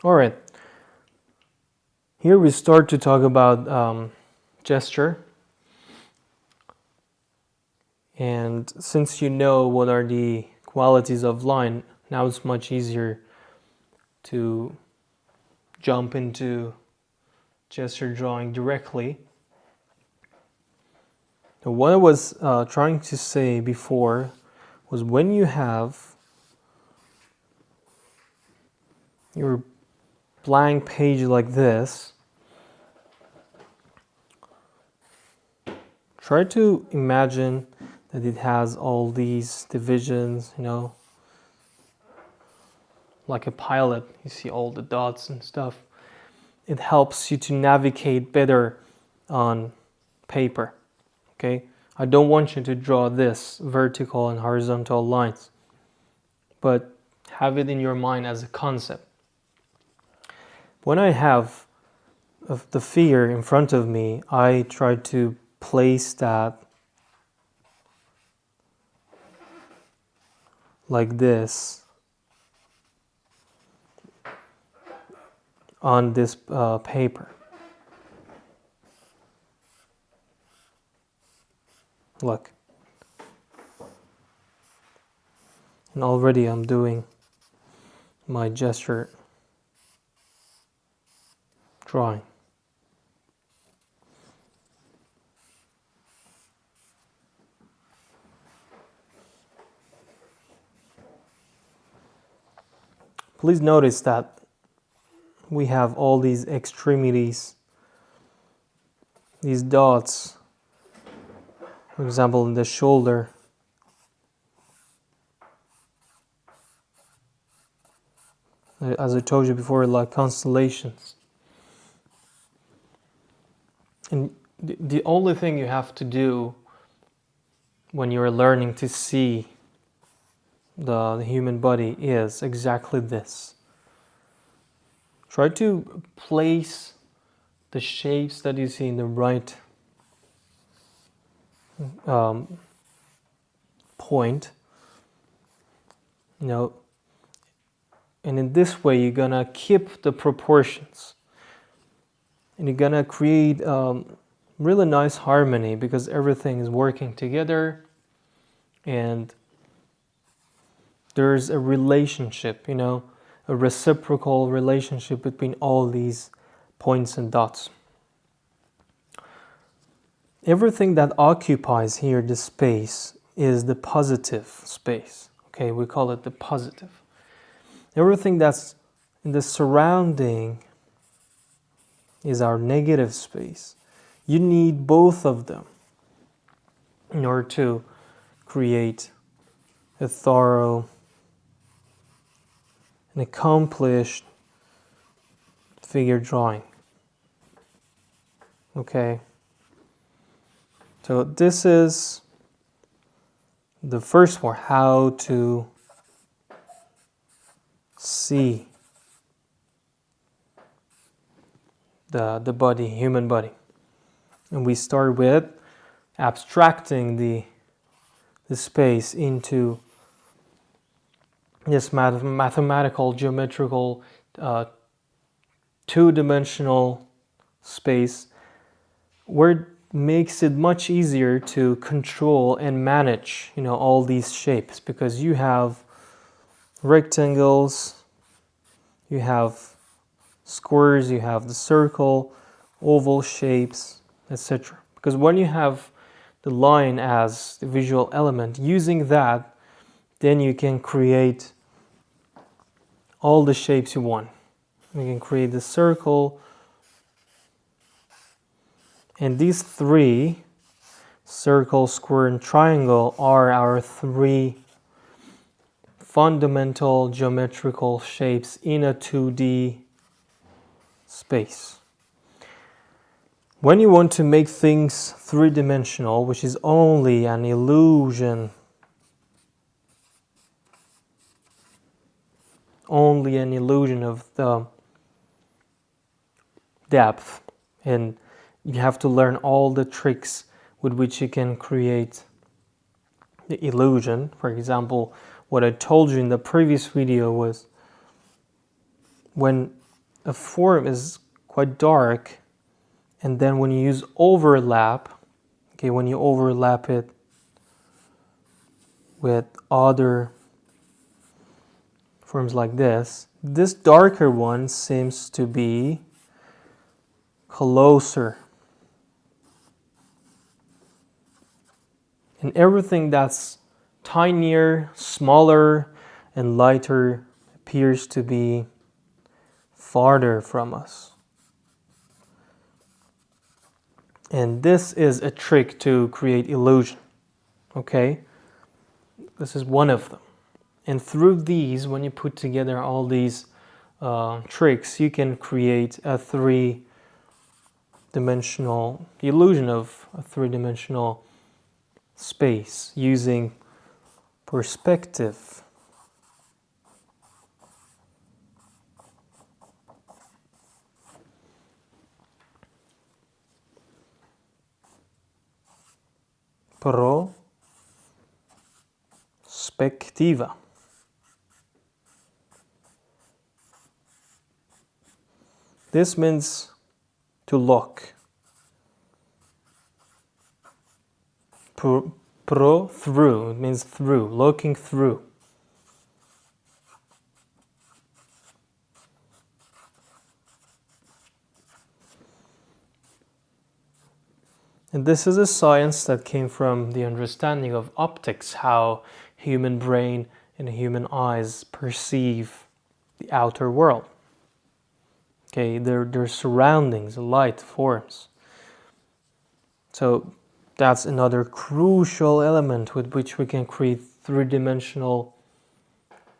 All right. Here we start to talk about gesture. And since you know what are the qualities of line, now it's much easier to jump into gesture drawing directly. So what I was trying to say before was when you have your blank page like this, try to imagine that it has all these divisions, like a pilot. You see all the dots and stuff. It helps you to navigate better on paper. Okay, I don't want you to draw this vertical and horizontal lines, but have it in your mind as a concept. When I have the figure in front of me, I try to place that like this on this paper. Look. And already I'm doing my gesture drawing. Please notice that we have all these extremities, these dots, for example, in the shoulder. As I told you before, like constellations. And the only thing you have to do when you're learning to see the human body is exactly this. Try to place the shapes that you see in the right point, and in this way you're gonna keep the proportions, and you're gonna create really nice harmony because everything is working together, and there's a relationship, a reciprocal relationship between all these points and dots. Everything that occupies here the space is the positive space. Okay, we call it the positive. Everything that's in the surrounding is our negative space. You need both of them in order to create a thorough and accomplished figure drawing. Okay, so this is the first one, how to see the body, human body. And we start with abstracting the space into this mathematical, geometrical, two-dimensional space, where it makes it much easier to control and manage, all these shapes, because you have rectangles, you have squares, you have the circle, oval shapes, etc. Because when you have the line as the visual element, using that, then you can create all the shapes you want. You can create the circle, and these three, circle, square, and triangle, are our three fundamental geometrical shapes in a 2D space. When you want to make things three-dimensional, which is only an illusion, of the depth, and you have to learn all the tricks with which you can create the illusion. For example, what I told you in the previous video was when a form is quite dark, and then when you use overlap, okay, when you overlap it with other forms like this darker one seems to be closer. And everything that's tinier, smaller, and lighter appears to be farther from us. And this is a trick to create illusion. Okay? This is one of them. And through these, when you put together all these tricks, you can create a three-dimensional illusion of a three-dimensional space using perspective. Prospectiva. This means to look. Through, it means through, looking through. And this is a science that came from the understanding of optics, how human brain and human eyes perceive the outer world. Okay, their surroundings, light, forms. So that's another crucial element with which we can create three-dimensional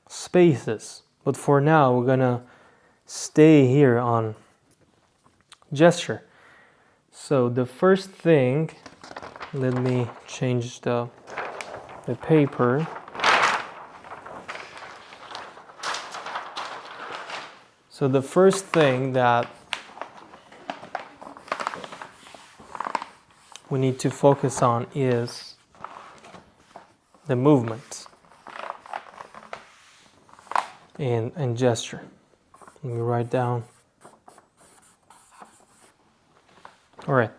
spaces. But for now, we're gonna stay here on gesture. So the first thing, let me change the paper. So the first thing that we need to focus on is the movement and gesture. Let me write down. All right.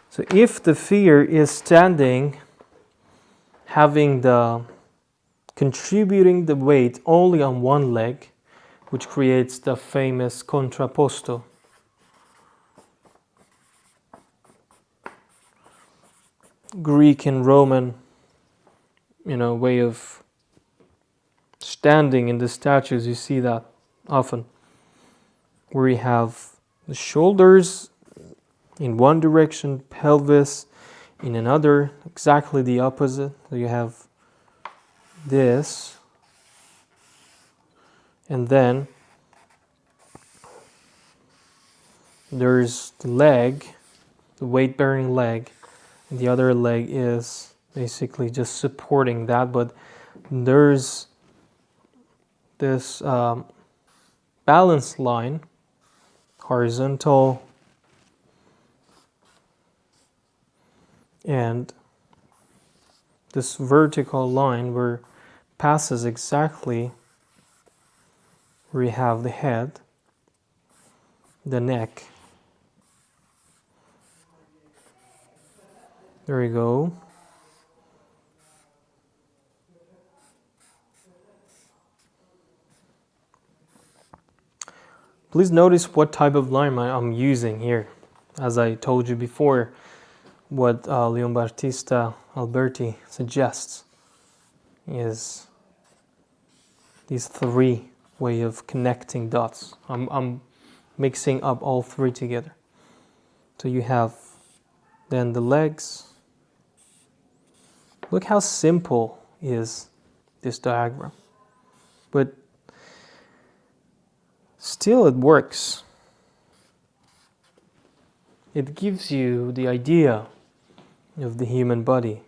So if the figure is standing, contributing the weight only on one leg, which creates the famous contrapposto. Greek and Roman, way of standing in the statues, you see that often, where you have the shoulders in one direction, pelvis in another, exactly the opposite. So you have this, and then there's the leg, the weight-bearing leg, and the other leg is basically just supporting that, but there's this balance line, horizontal, and this vertical line where passes exactly where you have the head, the neck. There we go. Please notice what type of line I'm using here. As I told you before, what Leon Battista Alberti suggests is these three way of connecting dots. I'm mixing up all three together. So you have then the legs. Look how simple is this diagram. But still it works. It gives you the idea of the human body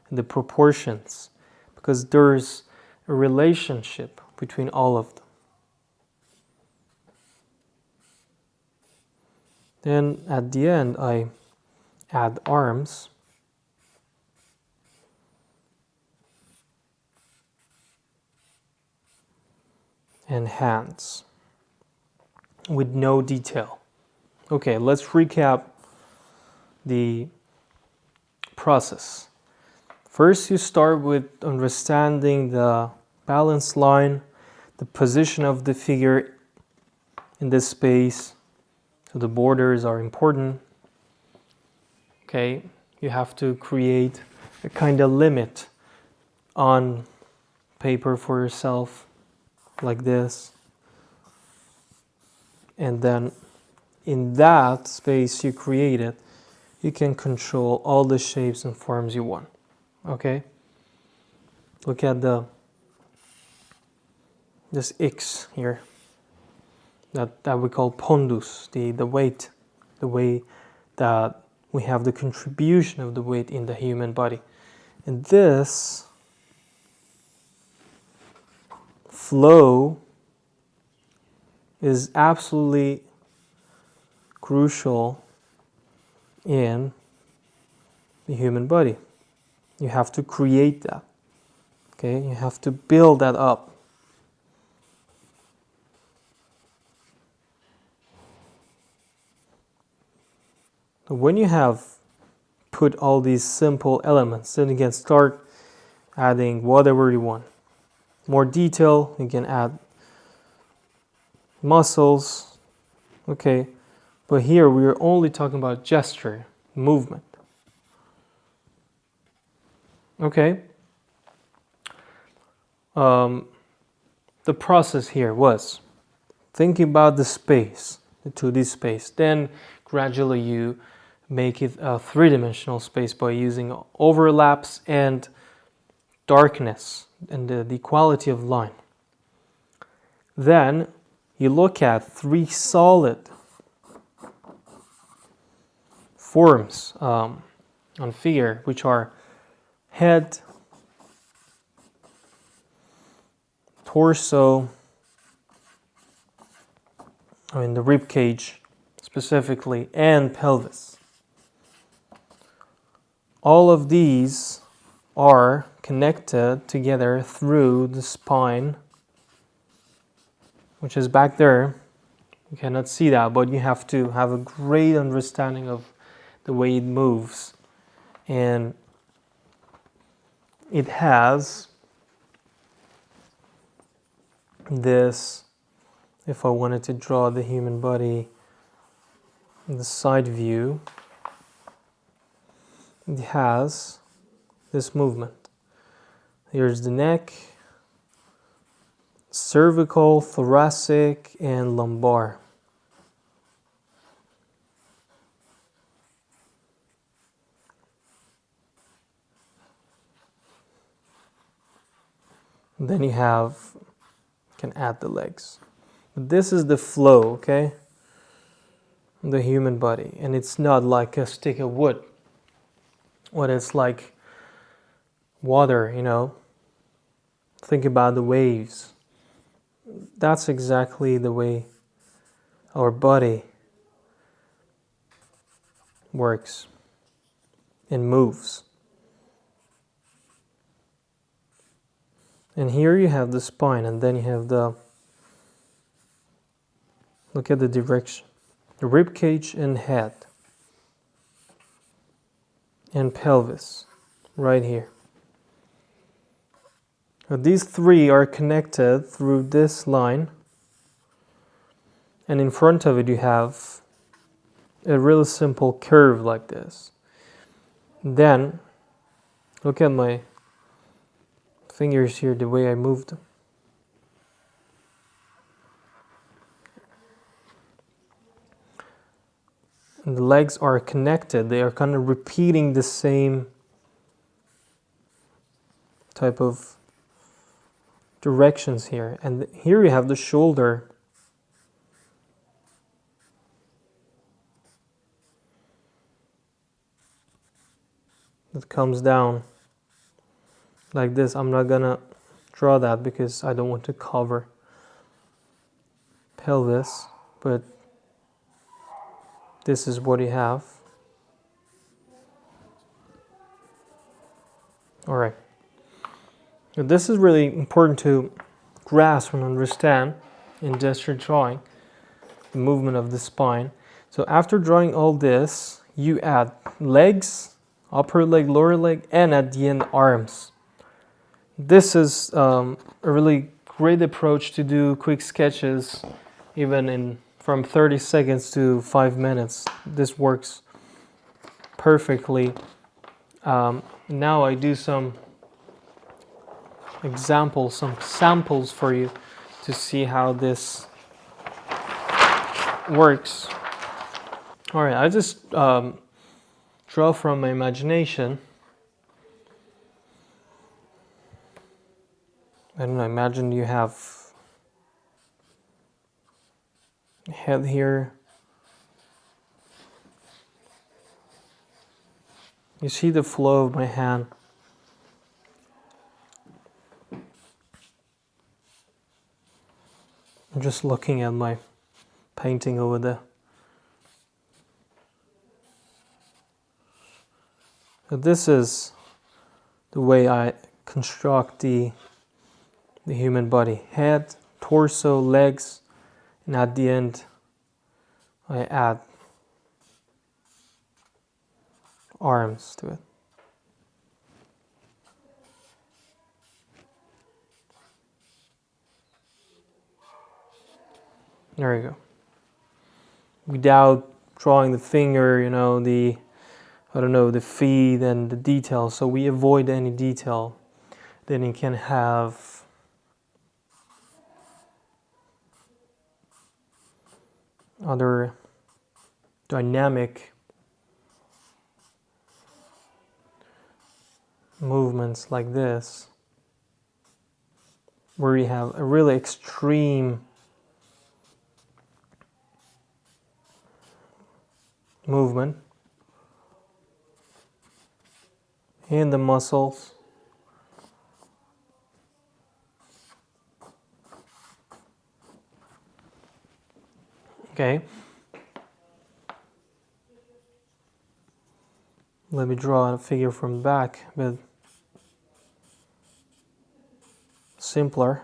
and the proportions, because there's a relationship between all of them. Then at the end I add arms. And hands. with no detail. Okay, let's recap the process. First, you start with understanding the balance line, the position of the figure in this space. So the borders are important. Okay, you have to create a kind of limit on paper for yourself, like this. And then in that space you created, you can control all the shapes and forms you want. Okay? Look at this X here that we call pondus, the weight, the way that we have the contribution of the weight in the human body. And this flow is absolutely crucial in the human body. You have to create that. Okay, you have to build that up. So when you have put all these simple elements, then you can start adding whatever you want. More detail, you can add muscles. Okay, but here we are only talking about gesture, movement. Okay. The process here was thinking about the space, the 2D space. Then gradually you make it a three-dimensional space by using overlaps and darkness and the quality of line. Then you look at three solid forms on figure, which are head, torso, the rib cage specifically, and pelvis. All of these are connected together through the spine, which is back there. You cannot see that, but you have to have a great understanding of the way it moves. And it has this, if I wanted to draw the human body in the side view, it has this movement. Here's the neck, cervical, thoracic, and lumbar. And then you can add the legs. But this is the flow, okay? The human body. And it's not like a stick of wood. What it's like water, Think about the waves. That's exactly the way our body works and moves. And here you have the spine, and then you have look at the direction. The rib cage and head. And pelvis, right here. Now these three are connected through this line. And in front of it you have a really simple curve like this. Then, look at my fingers here, the way I moved them. And the legs are connected. They are kind of repeating the same type of directions here. And here you have the shoulder. That comes down like this. I'm not gonna draw that because I don't want to cover pelvis, but this is what you have. All right. Now this is really important to grasp and understand in gesture drawing. the movement of the spine. So after drawing all this, you add legs, upper leg, lower leg, and at the end, arms. This is a really great approach to do quick sketches, even in from 30 seconds to 5 minutes. This works perfectly. Now I do some examples, some samples for you to see how this works. All right, I just draw from my imagination. I don't know, imagine you have a head here. You see the flow of my hand. I'm just looking at my painting over there. So this is the way I construct the human body. Head, torso, legs, and at the end I add arms to it. There you go. Without drawing the finger, you know, the feet and the details. So we avoid any detail. Then you can have other dynamic movements like this, where you have a really extreme movement in the muscles. Okay. Let me draw a figure from the back, but simpler.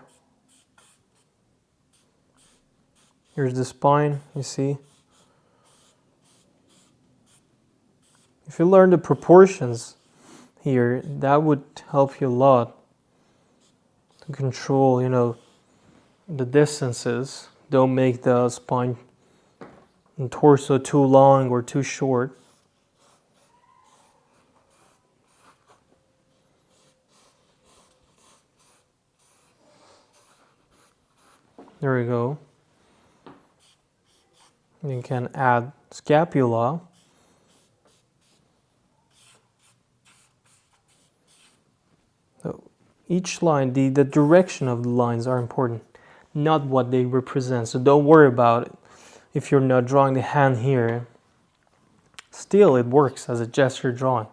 Here's the spine, you see. If you learn the proportions here, that would help you a lot to control, you know, the distances. Don't make the spine and torso too long or too short. There we go. You can add scapula. So each line, the direction of the lines are important, not what they represent. So don't worry about it. If you're not drawing the hand here, still it works as a gesture drawing,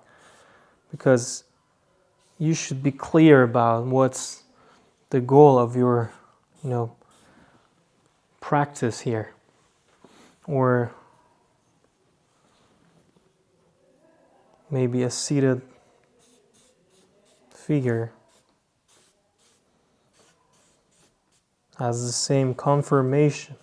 because you should be clear about what's the goal of your, you know, practice here, or maybe a seated figure has the same conformation.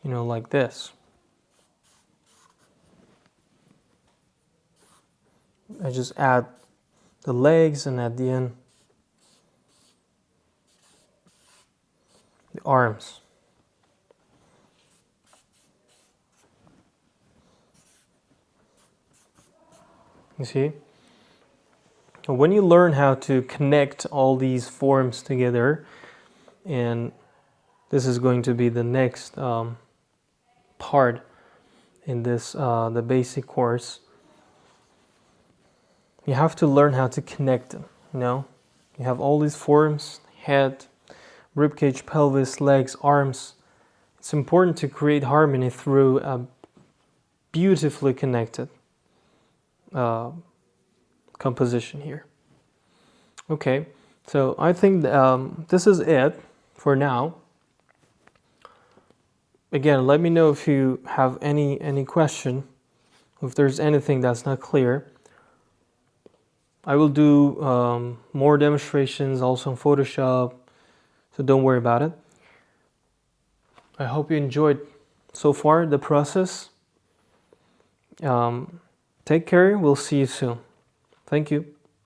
You know, like this. I just add the legs, and at the end, the arms. You see? When you learn how to connect all these forms together, and this is going to be the next part in this the basic course, you have to learn how to connect them. You know, you have all these forms: head, ribcage, pelvis, legs, arms. It's important to create harmony through a beautifully connected composition here. Okay, so I think this is it for now. Again, let me know if you have any question, if there's anything that's not clear. I will do more demonstrations also in Photoshop, so don't worry about it. I hope you enjoyed so far the process. Take care. We'll see you soon. Thank you.